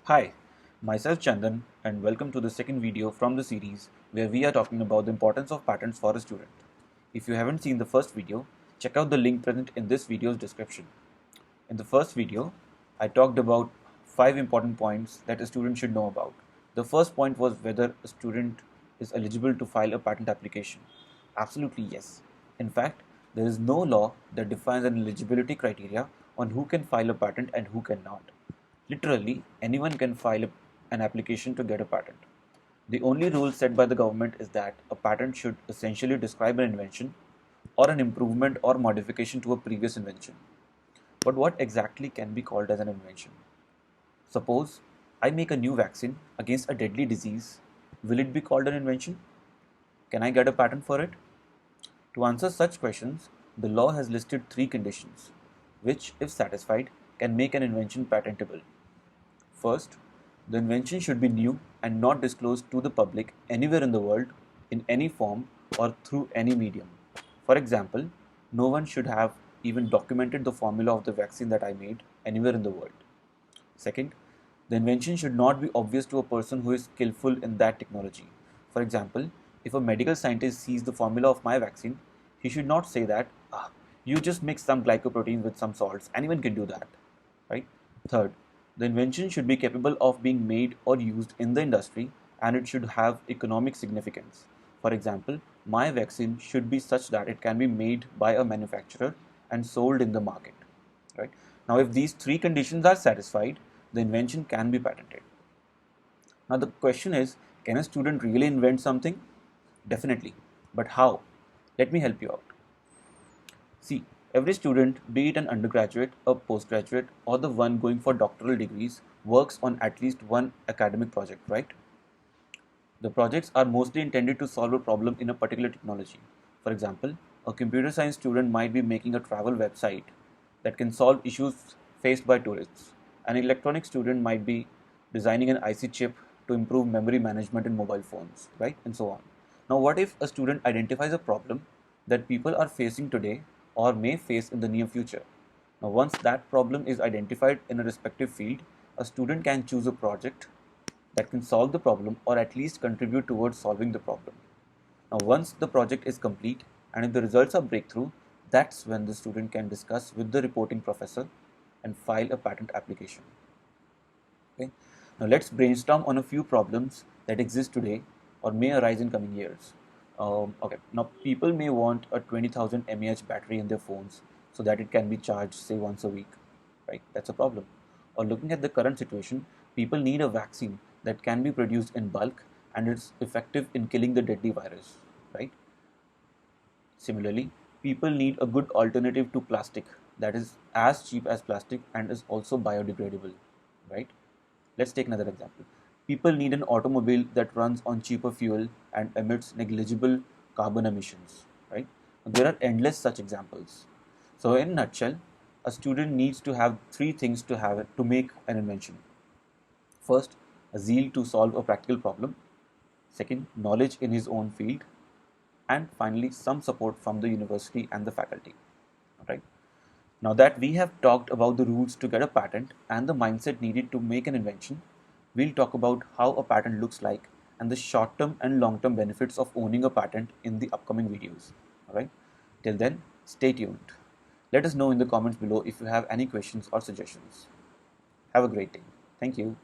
Hi, myself Chandan and welcome to the second video from the series where we are talking about the importance of patents for a student. If you haven't seen the first video, check out the link present in this video's description. In the first video, I talked about 5 important points that a student should know about. The first point was whether a student is eligible to file a patent application. Absolutely yes. In fact, there is no law that defines an eligibility criteria on who can file a patent and who cannot. Literally, anyone can file an application to get a patent. The only rule set by the government is that a patent should essentially describe an invention or an improvement or modification to a previous invention. But what exactly can be called as an invention? Suppose I make a new vaccine against a deadly disease. Will it be called an invention? Can I get a patent for it? To answer such questions, the law has listed 3 conditions, which, if satisfied, can make an invention patentable. First, the invention should be new and not disclosed to the public anywhere in the world, in any form, or through any medium. For example, no one should have even documented the formula of the vaccine that I made anywhere in the world. Second, the invention should not be obvious to a person who is skillful in that technology. For example, if a medical scientist sees the formula of my vaccine, he should not say that, you just mix some glycoproteins with some salts, anyone can do that, right? Third, the invention should be capable of being made or used in the industry and it should have economic significance. For example, my vaccine should be such that it can be made by a manufacturer and sold in the market, right? Now, if these 3 conditions are satisfied, the invention can be patented. Now, the question is, can a student really invent something? Definitely. But how? Let me help you out. See, every student, be it an undergraduate, a postgraduate, or the one going for doctoral degrees, works on at least one academic project, right? The projects are mostly intended to solve a problem in a particular technology. For example, a computer science student might be making a travel website that can solve issues faced by tourists. An electronics student might be designing an IC chip to improve memory management in mobile phones, right? And so on. Now, what if a student identifies a problem that people are facing today or may face in the near future? Now, once that problem is identified in a respective field, a student can choose a project that can solve the problem or at least contribute towards solving the problem. Now, once the project is complete and if the results are breakthrough, that's when the student can discuss with the reporting professor and file a patent application. Okay? Now, let's brainstorm on a few problems that exist today or may arise in coming years. Okay, now people may want a 20,000 mAh battery in their phones so that it can be charged, say, once a week, right? That's a problem. Or looking at the current situation, people need a vaccine that can be produced in bulk and is effective in killing the deadly virus, right? Similarly, people need a good alternative to plastic that is as cheap as plastic and is also biodegradable, right? Let's take another example. People need an automobile that runs on cheaper fuel and emits negligible carbon emissions, right? There are endless such examples. So, in a nutshell, a student needs to have 3 things to have to make an invention. First, a zeal to solve a practical problem. Second, knowledge in his own field. And finally, some support from the university and the faculty. Right? Now that we have talked about the rules to get a patent and the mindset needed to make an invention, we'll talk about how a patent looks like and the short-term and long-term benefits of owning a patent in the upcoming videos. Alright? Till then, stay tuned. Let us know in the comments below if you have any questions or suggestions. Have a great day. Thank you.